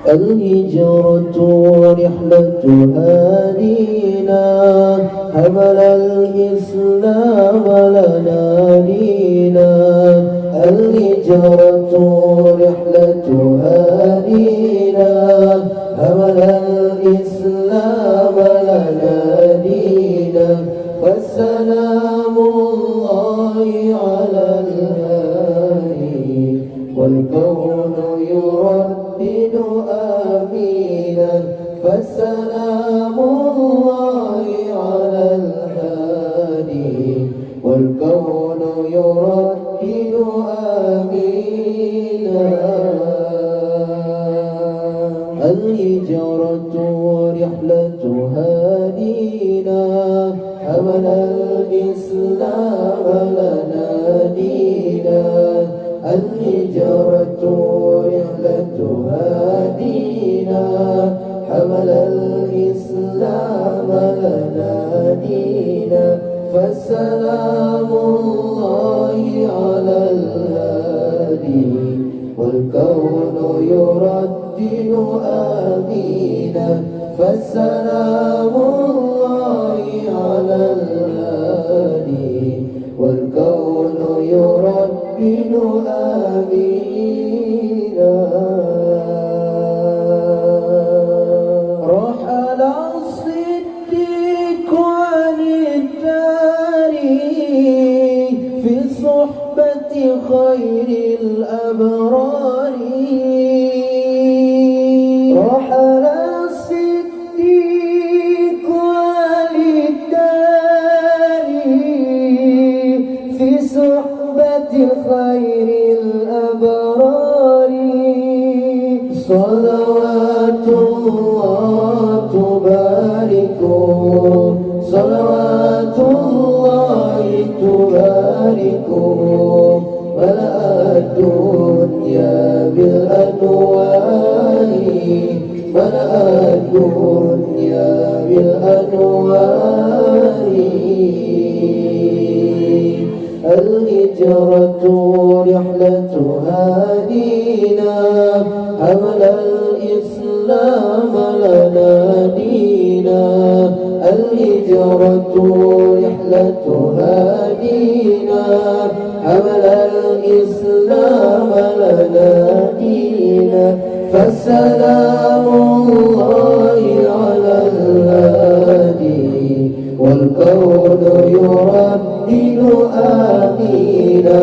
الهجرة رحلة هادينا حمل الإسلام لنا دينا. الهجرة رحلة هادينا حمل الإسلام لنا دينا. فالسلام الله على الهادي والكون يردد آمينا. فالسلام الله على الهادي والكون يردد آمينا. الهجرة رحلة هادينا حمل الإسلام لنا دينا. الهجرة رحلة هادينا حمل الإسلام لنا دينا. فالسلام الله على الهادي والكون يردد آمينا. فالسلام الله على الهادي والكون يردد آمينا. رحل الصديق عن الدار في صحبة خير الأبرار. رحل الصديق عن الدار في صحبة خير الأبرار. صلوات الله تباركه صلوات الله تباركه ملأ الدنيا بالأنوار. ملأ الدنيا بالأنوار. الهجرة رحلة هادينا حمل الإسلام لنا دينا. الهجرة رحلة هادينا حمل الإسلام لنا دينا. فالسلام الله على الهادي والكون يردد آمينا.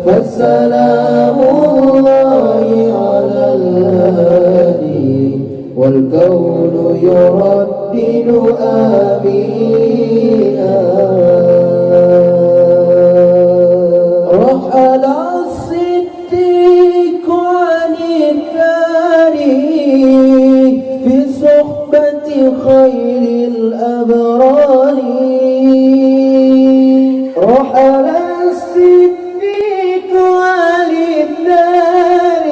فالسلام الله على الهادي والكون يردد آمينا. رحل الصديق عن الدار في صحبة خير الأبرار. رحل الصديق عن الدار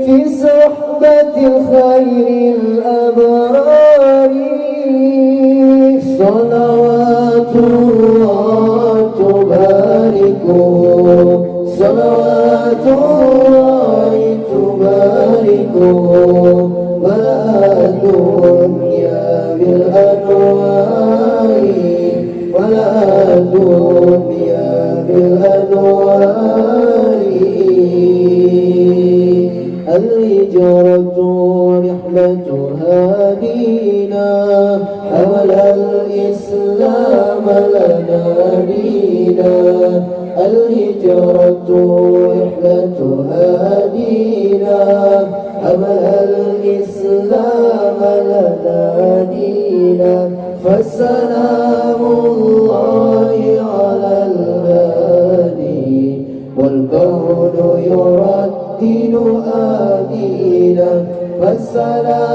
في صحبة خير الأبرار. صلوات الله تباركه صلوات الله تباركه ملأ الدنيا بالأنوار. ملأ الدنيا بالأنوار. الهجرة رحلة هادينا حمل الإسلام لنا دينا. الهجرة رحلة هادينا حمل الإسلام لنا دينا. فالسلام الله على الهادي والكون يردد آمينا. فالسلام